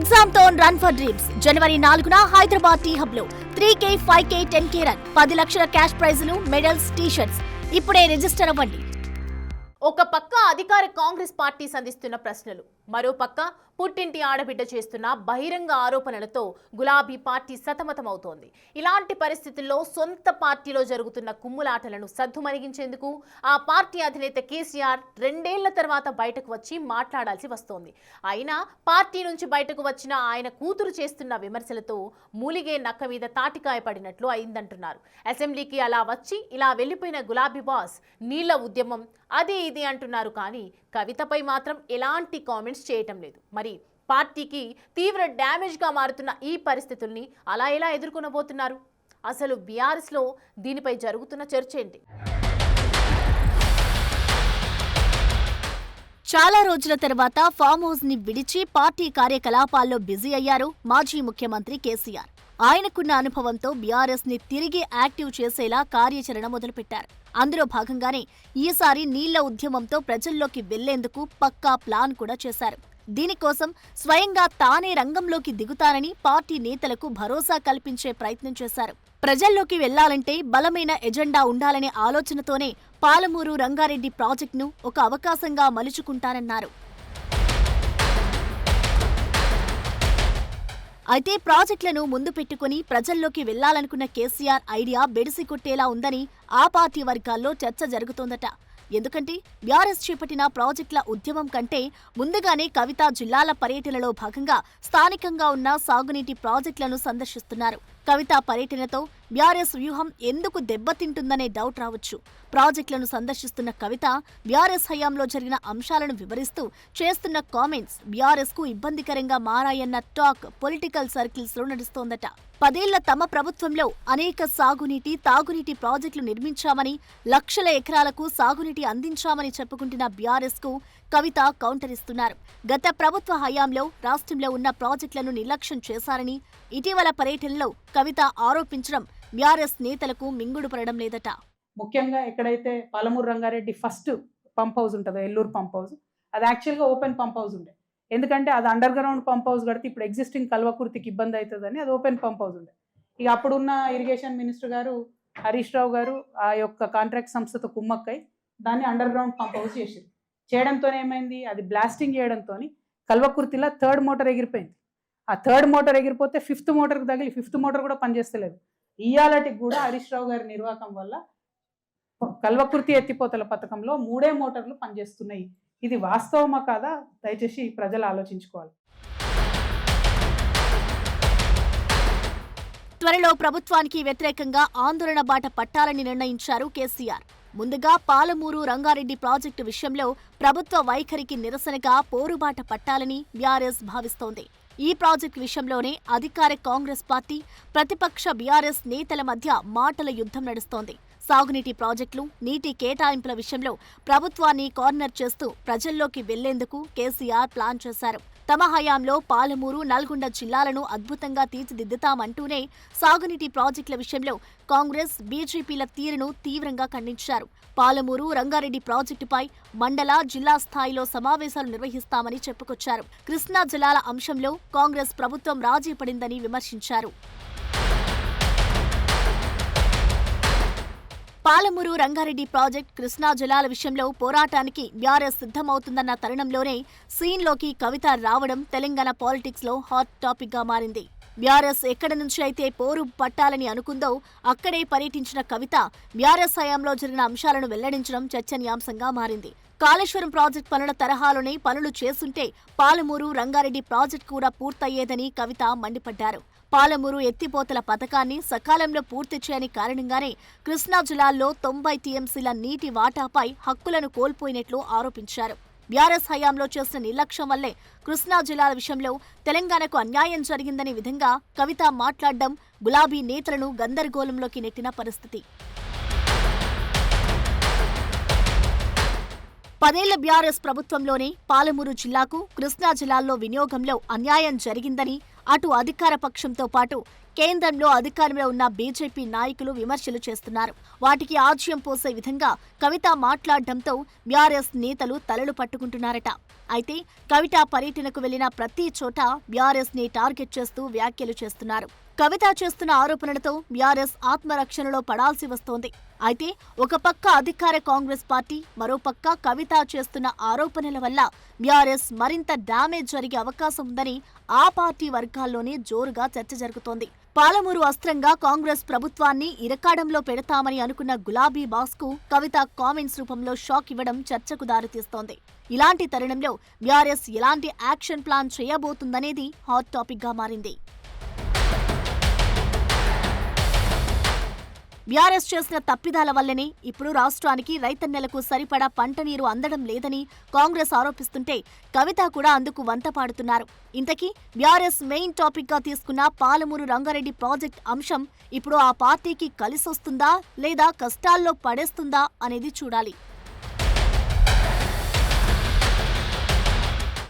Exam తో run for dreams జనవరి 4న హైదరాబాద్ టీ హబ్ లో 3K, 5K, 10K రన్ 10 లక్షల క్యాష్ ప్రైజులు, మెడల్స్, టీ-షర్ట్స్. ఇప్పుడే రిజిస్టర్ అవ్వండి. ఒక పక్క అధికార కాంగ్రెస్ పార్టీ సంధిస్తున్న ప్రశ్నలు, మరో పక్క పుట్టింటి ఆడబిడ్డ చేస్తున్న బహిరంగ ఆరోపణలతో గులాబీ పార్టీ సతమతమవుతోంది. ఇలాంటి పరిస్థితుల్లో సొంత పార్టీలో జరుగుతున్న కుమ్ములాటలను సద్దుమణిగించేందుకు ఆ పార్టీ అధినేత కేసీఆర్ 2 ఏళ్ల తర్వాత బయటకు వచ్చి మాట్లాడాల్సి వస్తోంది. అయినా పార్టీ నుంచి బయటకు వచ్చిన ఆయన కూతురు చేస్తున్న విమర్శలతో మూలిగే నక్క మీద తాటికాయ పడినట్లు అయిందంటున్నారు. అసెంబ్లీకి అలా వచ్చి ఇలా వెళ్లిపోయిన గులాబీ బాస్ నీళ్ల ఉద్యమం అది ఇది అంటున్నారు, కానీ కవితపై మాత్రం ఎలాంటి కామెంట్స్ చేయటం లేదు. మరి పార్టీకి తీవ్ర డ్యామేజ్ గా మారుతున్న ఈ పరిస్థితుల్ని అలా ఎలా ఎదుర్కొనబోతున్నారు? అసలు బీఆర్ఎస్ లో దీనిపై జరుగుతున్న చర్చ ఏంటి? చాలా రోజుల తర్వాత ఫామ్ హౌస్ ని విడిచి పార్టీ కార్యకలాపాల్లో బిజీ అయ్యారు మాజీ ముఖ్యమంత్రి కేసీఆర్. ఆయనకున్న అనుభవంతో బీఆర్ఎస్ ని తిరిగి యాక్టివ్ చేసేలా కార్యాచరణ మొదలుపెట్టారు. అందులో భాగంగానే ఈసారి నీళ్ల ఉద్యమంతో ప్రజల్లోకి వెళ్లేందుకు పక్కా ప్లాన్ కూడా చేశారు. దీనికోసం స్వయంగా తానే రంగంలోకి దిగుతారని పార్టీ నేతలకు భరోసా కల్పించే ప్రయత్నం చేశారు. ప్రజల్లోకి వెళ్లాలంటే బలమైన ఎజెండా ఉండాలనే ఆలోచనతోనే పాలమూరు రంగారెడ్డి ప్రాజెక్టును ఒక అవకాశంగా మలుచుకుంటారన్నారు. అయితే ప్రాజెక్టులను ముందు పెట్టుకుని ప్రజల్లోకి వెళ్లాలనుకున్న కేసీఆర్ ఐడియా బెడిసి కొట్టేలా ఉందని ఆ పార్టీ వర్గాల్లో చర్చ జరుగుతోందట. ఎందుకంటే బీఆర్ఎస్ చేపట్టిన ప్రాజెక్టుల ఉద్యమం కంటే ముందుగానే కవిత జిల్లాల పర్యటనలో భాగంగా స్థానికంగా ఉన్న సాగునీటి ప్రాజెక్టులను సందర్శిస్తున్నారు. కవిత పర్యటనతో బీఆర్ఎస్ వ్యూహం ఎందుకు దెబ్బతింటుందనే డౌట్ రావచ్చు. ప్రాజెక్టులను సందర్శిస్తున్న కవిత బీఆర్ఎస్ హయాంలో జరిగిన అంశాలను వివరిస్తూ చేస్తున్న కామెంట్స్ బీఆర్ఎస్ కు ఇబ్బందికరంగా మారాయన్న టాక్ పొలిటికల్ సర్కిల్స్ లో నడుస్తోందట. 10 ఏళ్ల తమ ప్రభుత్వంలో అనేక సాగునీటి, తాగునీటి ప్రాజెక్టులు నిర్మించామని, లక్షల ఎకరాలకు సాగునీటి అందించామని చెప్పుకుంటున్న బీఆర్ఎస్ కు కవిత కౌంటర్ ఇస్తున్నారు. గత ప్రభుత్వ హయాంలో రాష్ట్రంలో ఉన్న ప్రాజెక్టులను నిర్లక్ష్యం చేశారని ఇటీవల పర్యటనలో కవిత ఆరోపించడం బీఆర్ఎస్ నేతలకు మింగుడు పడడం లేదట. ముఖ్యంగా ఎక్కడైతే Palamuru Rangareddy first pump house ఉంటుందో, ఎల్లూరు పంప్ హౌస్, అది యాక్చువల్గా ఓపెన్ పంప్ హౌస్ ఉండే. ఎందుకంటే అది అండర్ గ్రౌండ్ పంప్ హౌస్ కడితే ఇప్పుడు ఎగ్జిస్టింగ్ కల్వకుర్తికి ఇబ్బంది అవుతుందని అది ఓపెన్ పంప్ హౌస్ ఉండే. ఇక అప్పుడున్న ఇరిగేషన్ మినిస్టర్ గారు హరీష్ రావు గారు ఆ యొక్క కాంట్రాక్ట్ సంస్థతో కుమ్మక్కై దాన్ని అండర్ గ్రౌండ్ పంప్ హౌస్ చేసారు. చేయడంతో ఏమైంది, అది బ్లాస్టింగ్ చేయడంతో కల్వకుర్తిలో 3rd మోటార్ ఎగిరిపోయింది. ఆ 3rd మోటార్ ఎగిరిపోతే 5th మోటార్కి తగిలి 5th మోటార్ కూడా పనిచేస్తలేదు. ఇయాలటికి కూడా హరీష్ రావు గారి నిర్వాహకం వల్ల కల్వకుర్తి ఎత్తిపోతల పథకంలో 3 మోటార్లు పనిచేస్తున్నాయి. ఇది వాస్తవమా కాదా దయచేసి ప్రజలు ఆలోచించుకోవాలి. త్వరలో ప్రభుత్వానికి వ్యతిరేకంగా ఆందోళన బాట పట్టాలని నిర్ణయించారు కేసీఆర్. ముందుగా పాలమూరు రంగారెడ్డి ప్రాజెక్టు విషయంలో ప్రభుత్వ వైఖరికి నిరసనగా పోరుబాట పట్టాలని బీఆర్ఎస్ భావిస్తోంది. ఈ ప్రాజెక్టు విషయంలోనే అధికార కాంగ్రెస్ పార్టీ, ప్రతిపక్ష బీఆర్ఎస్ నేతల మధ్య మాటల యుద్ధం నడుస్తోంది. సాగునీటి ప్రాజెక్టులు, నీటి కేటాయింపుల విషయంలో ప్రభుత్వాన్ని కార్నర్ చేస్తూ ప్రజల్లోకి వెళ్లేందుకు కేసీఆర్ ప్లాన్ చేశారు. తమ హయాంలో పాలమూరు, నల్గొండ జిల్లాలను అద్భుతంగా తీర్చిదిద్దుతామంటూనే సాగునీటి ప్రాజెక్టుల విషయంలో కాంగ్రెస్, బీజేపీల తీరును తీవ్రంగా ఖండించారు. పాలమూరు రంగారెడ్డి ప్రాజెక్టుపై మండల, జిల్లా స్థాయిలో సమావేశాలు నిర్వహిస్తామని చెప్పుకొచ్చారు. కృష్ణా జలాల అంశంలో కాంగ్రెస్ ప్రభుత్వం రాజీ పడిందని విమర్శించారు. పాలమూరు రంగారెడ్డి ప్రాజెక్ట్, కృష్ణా జలాల విషయంలో పోరాటానికి బీఆర్ఎస్ సిద్ధమవుతుందన్న తరుణంలోనే సీన్లోకి కవిత రావడం తెలంగాణ పాలిటిక్స్ లో హాట్ టాపిక్ గా మారింది. బీఆర్ఎస్ ఎక్కడి నుంచి అయితే పోరు పట్టాలని అనుకుందో అక్కడే పర్యటించిన కవిత బీఆర్ఎస్ హయాంలో జరిగిన అంశాలను వెల్లడించడం చర్చనీయాంశంగా మారింది. కాళేశ్వరం ప్రాజెక్టు పనుల తరహాలోనే పనులు చేస్తుంటే పాలమూరు రంగారెడ్డి ప్రాజెక్టు కూడా పూర్తయ్యేదని కవిత మండిపడ్డారు. పాలమూరు ఎత్తిపోతల పథకాన్ని సకాలంలో పూర్తి చేయని కారణంగానే కృష్ణా జిల్లాల్లో 90 టీఎంసీల నీటి వాటాపై హక్కులను కోల్పోయినట్లు ఆరోపించారు. బీఆర్ఎస్ హయాంలో చేసిన నిర్లక్ష్యం వల్లే కృష్ణా జిల్లాల విషయంలో తెలంగాణకు అన్యాయం జరిగిందనే విధంగా కవిత మాట్లాడడం గులాబీ నేతలను గందరగోళంలోకి నెట్టిన పరిస్థితి. 10 ఏళ్ల బీఆర్ఎస్ ప్రభుత్వంలోనే పాలమూరు జిల్లాకు, కృష్ణా జిల్లాల్లో వినియోగంలో అన్యాయం జరిగిందని అటు అధికార పక్షంతో పాటు కేంద్రంలో అధికారంలో ఉన్న బీజేపీ నాయకులు విమర్శలు చేస్తున్నారు. వాటికి ఆజ్యం పోసే విధంగా కవిత మాట్లాడడంతో బీఆర్ఎస్ నేతలు తలలు పట్టుకుంటున్నారట. అయితే కవిత పర్యటనకు వెళ్లిన ప్రతి చోట బీఆర్ఎస్ ని టార్గెట్ చేస్తూ వ్యాఖ్యలు చేస్తున్నారు. కవిత చేస్తున్న ఆరోపణలతో బీఆర్ఎస్ ఆత్మరక్షణలో పడాల్సి వస్తోంది. అయితే ఒక పక్క అధికార కాంగ్రెస్ పార్టీ, మరోపక్క కవిత చేస్తున్న ఆరోపణల వల్ల బీఆర్ఎస్ మరింత డ్యామేజ్ జరిగే అవకాశం ఉందని ఆ పార్టీ వర్గాల్లోనే జోరుగా చర్చ జరుగుతోంది. పాలమూరు అస్త్రంగా కాంగ్రెస్ ప్రభుత్వాన్ని ఇరకాడంలో పెడతామని అనుకున్న గులాబీ బాస్కు కవిత కామెంట్స్ రూపంలో షాక్ ఇవ్వడం చర్చకు దారితీస్తోంది. ఇలాంటి తరుణంలో బీఆర్ఎస్ ఎలాంటి యాక్షన్ ప్లాన్ చేయబోతుందనేది హాట్ టాపిక్ గా మారింది. బీఆర్ఎస్ చేసిన తప్పిదాల వల్లనే ఇప్పుడు రాష్ట్రానికి రైతన్నెలకు సరిపడా పంట నీరు అందడం లేదని కాంగ్రెస్ ఆరోపిస్తుంటే కవిత కూడా అందుకు వంతపాడుతున్నారు. ఇంతకీ బీఆర్ఎస్ మెయిన్ టాపిక్ గా తీసుకున్న పాలమూరు రంగారెడ్డి ప్రాజెక్ట్ అంశం ఇప్పుడు ఆ పార్టీకి కలిసొస్తుందా లేదా కష్టాల్లో పడేస్తుందా అనేది చూడాలి.